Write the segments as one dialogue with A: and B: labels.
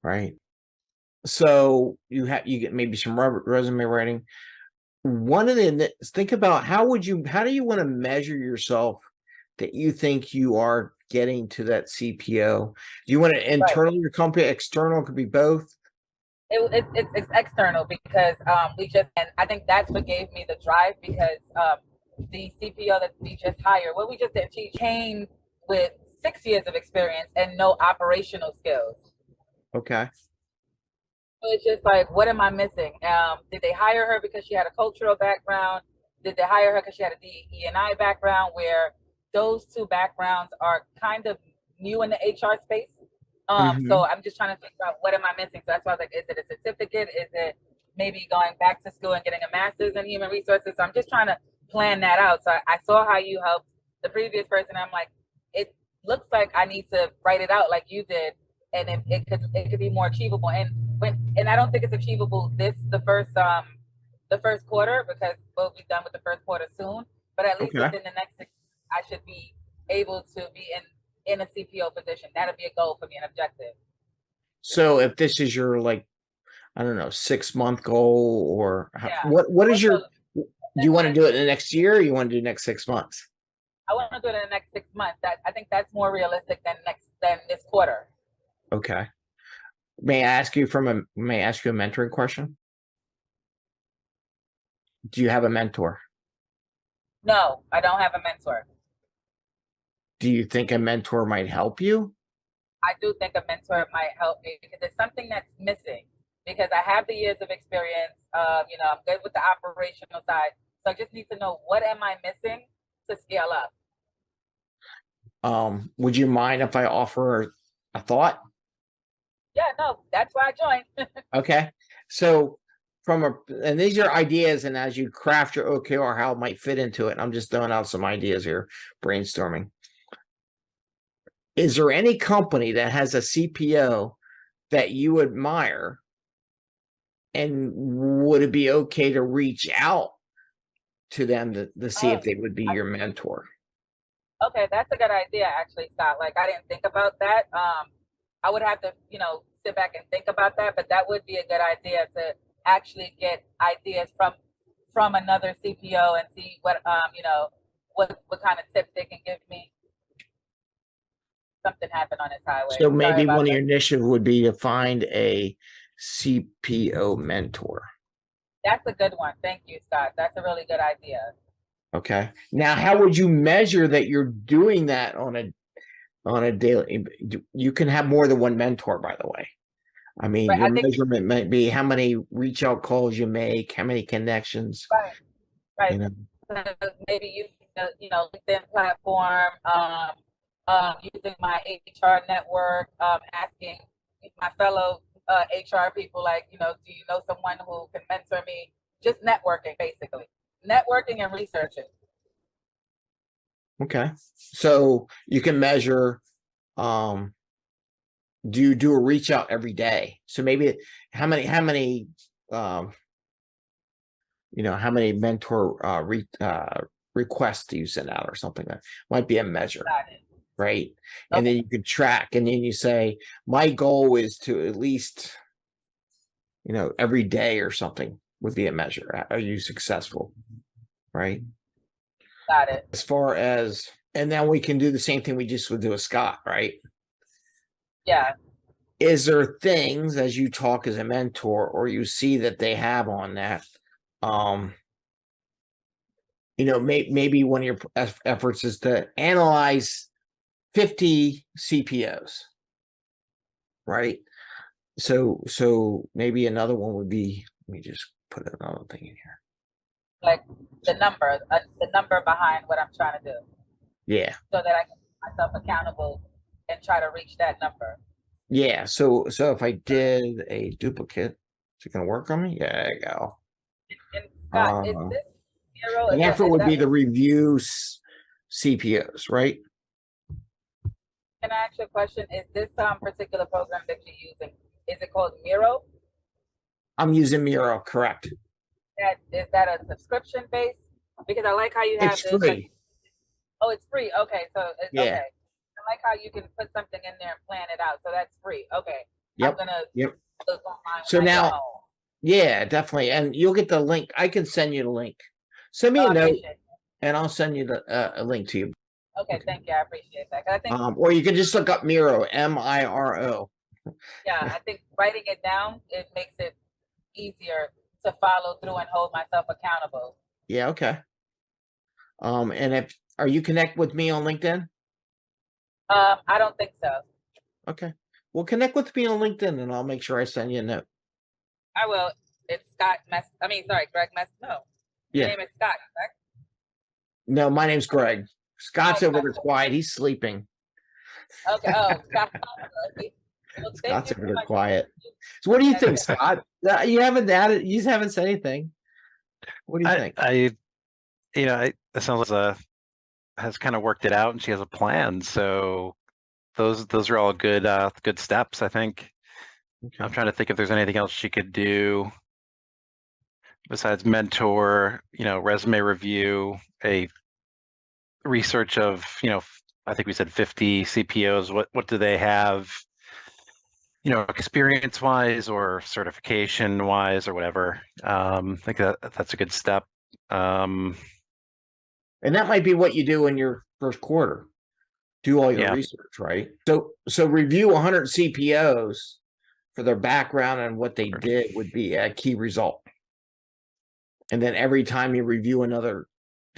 A: right? So you get maybe some resume writing. One of the think about how do you want to measure yourself that you think you are getting to that CPO? Do you want it
B: Right.
A: internal your company, external? It could be both.
B: It's external because and I think that's what gave me the drive because the CPO that we just hired, what we just did, she came with 6 years of experience and no operational skills.
A: Okay.
B: So it's just like, what am I missing? Did they hire her because she had a cultural background? Did they hire her because she had a DE&I background where those two backgrounds are kind of new in the HR space? So
A: Hmm.
B: I'm just trying to figure out what am I missing. So that's why I was like, is it a certificate? Is it maybe going back to school and getting a master's in human resources? So I'm just trying to plan that out. So I saw how you helped the previous person. I'm like, it looks like I need to write it out like you did, and it could be more achievable. And I don't think it's achievable the first quarter because we'll be done with the first quarter soon. But at least
A: Okay.
B: within the next 6 I should be able to be in a CPO position. That'll be a goal for me, an objective.
A: So if this is your I don't know, 6-month goal or
B: Yeah.
A: what is
B: Also,
A: your, do you want to do it in the next year or you want to do next 6 months?
B: I want to do it in the next 6 months. That I think that's more realistic than this quarter.
A: Okay. May I ask you a mentoring question? Do you have a mentor?
B: No, I don't have a mentor.
A: Do you think a mentor might help you?
B: I do think a mentor might help me because it's something that's missing. Because I have the years of experience, I'm good with the operational side. So I just need to know what am I missing to scale up.
A: Would you mind if I offer a thought?
B: Yeah, no, that's why I joined.
A: Okay. So and these are ideas, and as you craft your OKR, how it might fit into it, I'm just throwing out some ideas here, brainstorming. Is there any company that has a CPO that you admire, and would it be okay to reach out to them to see if
B: Oh,
A: they would be
B: I,
A: your mentor?
B: okay, that's a good idea, actually, Scott. Like I didn't think about that. I would have to, sit back and think about that, but that would be a good idea to actually get ideas from another CPO and see what kind of tips they can give me. Something happened on this highway.
A: So
B: Sorry
A: maybe one
B: about
A: of
B: that.
A: your initiatives would be to find a CPO mentor.
B: That's a good one. Thank you, Scott. That's a really good idea.
A: Okay. Now, how would you measure that you're doing that on a daily? You can have more than one mentor, by the way. I mean,
B: Right.
A: your
B: I think
A: measurement might be how many reach out calls you make, how many connections,
B: right, right.
A: you know.
B: So maybe using the LinkedIn platform, using my HR network, asking my fellow HR people, like, do you know someone who can mentor me? Just networking, basically, networking and researching.
A: Okay. So you can measure, um, do you do a reach out every day? So maybe how many, um, how many mentor requests do you send out or something that might be a measure,
B: Got it.
A: right? And then
B: Okay.
A: you can track, and then you say, my goal is to at least, every day or something would be a measure. Are you successful, right?
B: Got it.
A: As far as, and then we can do the same thing we just would do with Scott, right?
B: Yeah.
A: Is there things as you talk as a mentor or you see that they have on that, um, maybe one of your efforts is to analyze 50 CPOs, right? So maybe another one would be, let me just put another thing in here.
B: Like the number behind what I'm trying to do,
A: Yeah.
B: so that I can keep myself accountable and try to reach that number.
A: Yeah. So if I did a duplicate, is it gonna work on me? Yeah, there you go.
B: And Scott, is
A: Uh,
B: this zero?
A: an
B: Is that
A: effort
B: is
A: would be
B: that?
A: the review CPOs, right?
B: Can I ask you a question? Is this particular program that you're using? Is it called Miro?
A: I'm using Miro, correct?
B: That is that a subscription base? Because I like how you have
A: It's
B: this. Like,
A: free.
B: oh, it's free. Okay, so
A: Yeah.
B: okay. I like how you can put something in there and plan it out. So that's free. Okay.
A: Yep. Yep.
B: look online
A: So
B: when I get
A: now,
B: home.
A: yeah, definitely. And you'll get the link. I can send you the link. Send me
B: Oh,
A: a
B: I
A: note
B: appreciate it.
A: and I'll send you the a link to you.
B: Okay, thank you. I appreciate that. 'Cause I think,
A: Or you can just look up Miro, Miro.
B: yeah, I think writing it down, it makes it easier to follow through and hold myself accountable.
A: Yeah, okay. And if are you connect with me on LinkedIn?
B: I don't think so.
A: Okay. Well, connect with me on LinkedIn and I'll make sure I send you a note.
B: I will. It's Scott Mess. I mean, sorry, Greg Mess. No, your
A: Yeah.
B: name is Scott, correct?
A: No, my name's Greg. Scott's
B: Oh,
A: over there quiet. He's sleeping.
B: okay. Oh, Scott. Okay. Well, thank
A: Scott's
B: you
A: over
B: so
A: there
B: much.
A: quiet. So what do you think,
B: That's it.
A: Scott? You haven't added, you haven't said anything. What do you think?
C: It sounds like has kind of worked it out, and she has a plan. So those are all good steps, I think.
A: Okay.
C: I'm trying to think if there's anything else she could do besides mentor, resume review, a research of, I think we said 50 CPOs. What do they have, experience wise or certification wise or whatever. I think that's a good step.
A: And that might be what you do in your first quarter. Do all your research, right? So review 100 CPOs for their background and what they did would be a key result. And then every time you review another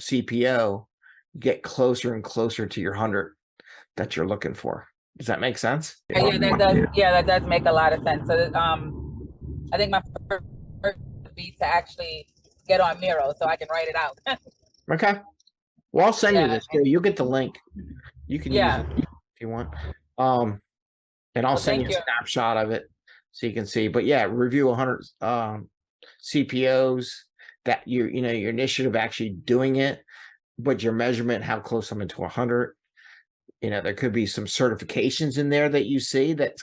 A: CPO, you get closer and closer to your 100 that you're looking for. Does that make sense?
B: Yeah, that does. Yeah, that does make a lot of sense. So, I think my first would be to actually get on Miro so I can write it out.
A: Okay. Well, I'll send you
B: Yeah.
A: this. You'll get the link. You can use it if you want. And I'll send you a snapshot of it so you can see. But yeah, review 100 CPOs that your initiative actually doing it, but your measurement, how close I'm into 100. There could be some certifications in there that you see that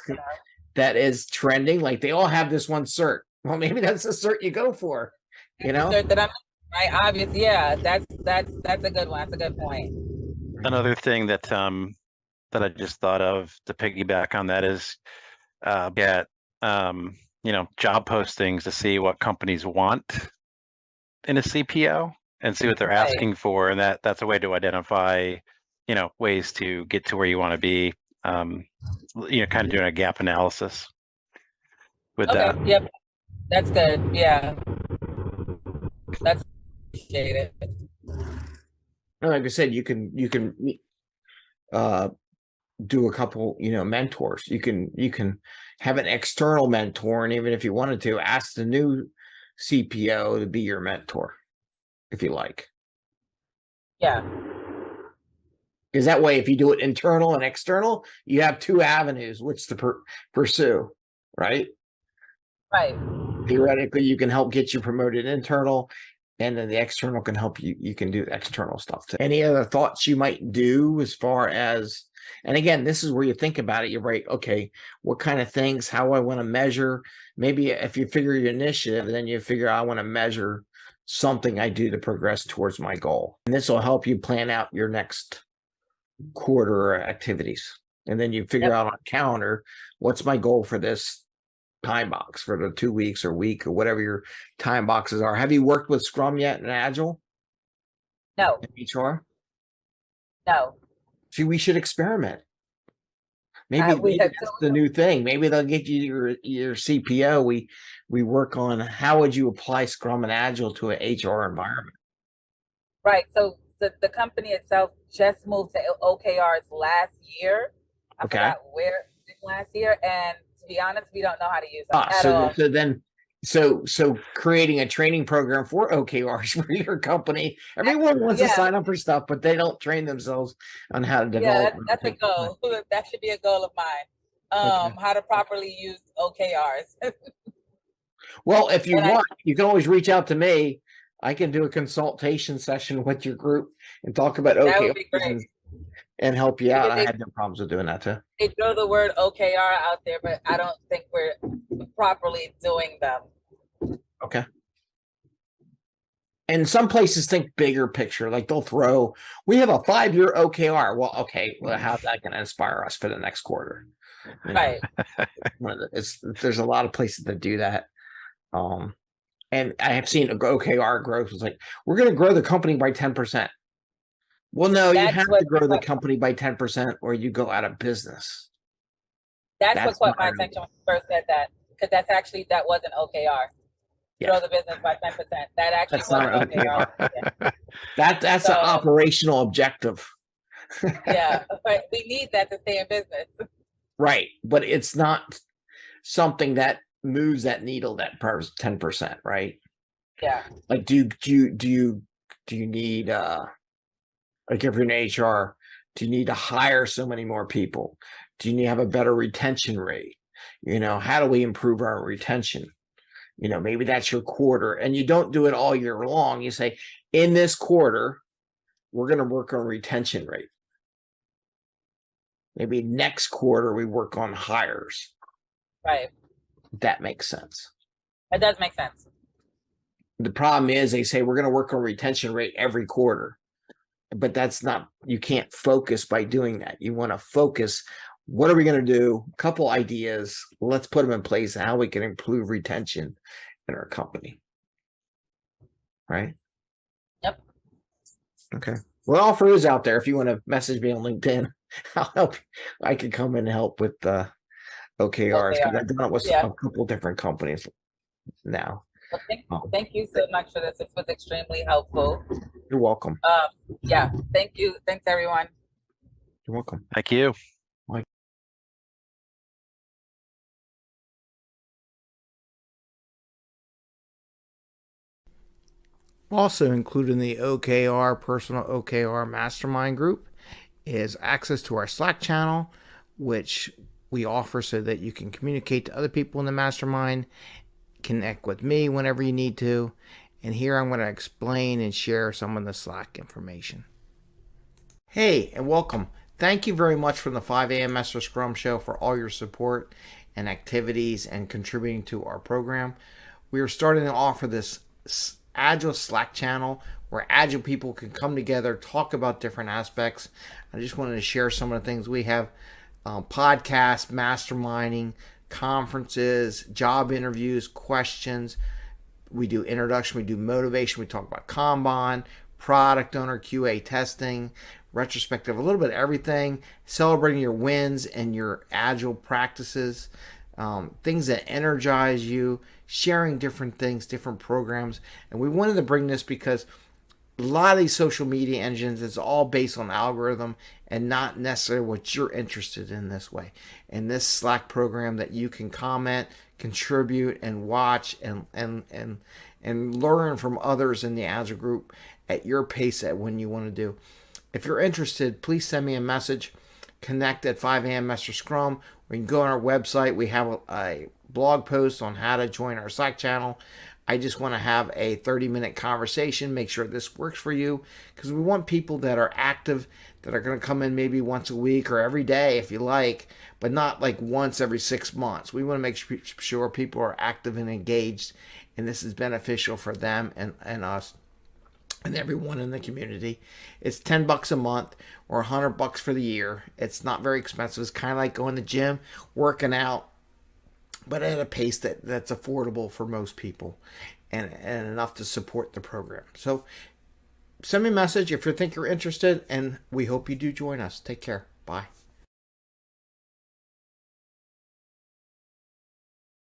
A: is trending. Like they all have this one cert. Well, maybe that's the cert you go for.
B: Cert that I'm right. Obviously, yeah. That's a good one. That's a good point.
C: Another thing that I just thought of to piggyback on that is get job postings to see what companies want in a CPO and see what they're asking for, and that's a way to identify ways to get to where you want to be. Kind of doing a gap analysis with that.
B: Yep, that's good. Yeah, that's appreciated.
A: Like I said, you can do a couple, mentors. You can have an external mentor, and even if you wanted to, ask the new CPO to be your mentor, if you like.
B: Yeah.
A: Because that way, if you do it internal and external, you have two avenues which to pursue, right?
B: Right.
A: Theoretically, you can help get you promoted internal, and then the external can help you. You can do external stuff too. Any other thoughts you might do as far as, and again, this is where you think about it. You're right. Okay, what kind of things, how I want to measure. Maybe if you figure your initiative, then you figure I want to measure something I do to progress towards my goal. And this will help you plan out your next quarter activities. And then you figure out on a calendar, what's my goal for this time box for the 2 weeks or week or whatever your time boxes are. Have you worked with Scrum yet in Agile?
B: No.
A: In HR?
B: No.
A: See, we should experiment. Maybe that's the new thing. Maybe they'll get you your CPO. We work on how would you apply Scrum and Agile to an HR environment.
B: Right. So the company itself just moved to OKRs last year. I forgot where last year, and to be honest, we don't know how to use them at all.
A: So creating a training program for OKRs for your company. Everyone wants to sign up for stuff, but they don't train themselves on how to develop.
B: Yeah, that's a goal. That should be a goal of mine. How to properly use OKRs.
A: Well, if you want, you can always reach out to me. I can do a consultation session with your group and talk about OKRs and help you out. I had no problems with doing that too.
B: They throw the word OKR out there, but I don't think we're properly doing them.
A: Okay. And some places think bigger picture, like they'll throw, we have a 5-year OKR. Well, okay, well, how's that going to inspire us for the next quarter?
B: Right.
A: There's a lot of places that do that. And I have seen OKR growth was like, we're going to grow the company by 10%. Well, no, you
B: That's
A: have
B: what
A: to grow the company by 10% or you go out of business.
B: That's what
A: That's
B: caught
A: not
B: my
A: right.
B: attention when you first said that, because that wasn't OKR.
A: Yeah.
B: Grow the business by 10%. That actually
A: That's not
B: wasn't OKR. Yeah.
A: That's an
B: So,
A: operational objective.
B: yeah, but we need that to stay in business.
A: Right. But it's not something that moves that needle, that 10%, right?
B: Yeah.
A: Like, do you need like if you're in HR, do you need to hire so many more people? Do you need to have a better retention rate? How do we improve our retention? Maybe that's your quarter, and you don't do it all year long. You say, in this quarter, we're going to work on retention rate. Maybe next quarter we work on hires.
B: Right.
A: That makes sense.
B: It does make sense.
A: The problem is they say we're going to work on retention rate every quarter, but that's not, you can't focus by doing that. You want to focus. What are we going to do? A couple ideas. Let's put them in place. How we can improve retention in our company. Right?
B: Yep.
A: Okay. Well, offer is out there. If you want to message me on LinkedIn, I'll help. I can come and help with the OKRs because I've done it with a couple different companies now.
B: Well, thank you so much for this. This was extremely helpful.
A: You're welcome.
B: Yeah. Thank you. Thanks, everyone.
A: You're welcome.
C: Thank you.
A: Also included in the OKR Personal OKR Mastermind Group is access to our Slack channel, which we offer so that you can communicate to other people in the mastermind, connect with me whenever you need to. And here I'm going to explain and share some of the Slack information. Hey, and welcome. Thank you very much from the 5 a.m. Mester Scrum Show for all your support and activities and contributing to our program. We are starting to offer this Agile Slack channel where Agile people can come together, talk about different aspects. I just wanted to share some of the things we have: podcasts, masterminding, conferences, job interviews, questions. We do introduction, we do motivation, we talk about Kanban, product owner, QA testing, retrospective, a little bit of everything, celebrating your wins and your Agile practices, things that energize you, sharing different things, different programs. And we wanted to bring this because a lot of these social media engines, it's all based on algorithm and not necessarily what you're interested in this way. In this Slack program that you can comment, contribute, and watch and learn from others in the Agile group at your pace at when you want to do. If you're interested, please send me a message. Connect at 5 a.m. Mester Scrum. We can go on our website. We have a blog post on how to join our Slack channel. I just want to have a 30-minute conversation, make sure this works for you, because we want people that are active, that are going to come in maybe once a week or every day if you like, but not like once every 6 months. We want to make sure people are active and engaged, and this is beneficial for them and us and everyone in the community. It's $10 a month or $100 for the year. It's not very expensive. It's kind of like going to the gym, working out, but at a pace that's affordable for most people and enough to support the program. So send me a message if you think you're interested, and we hope you do join us. Take care. Bye.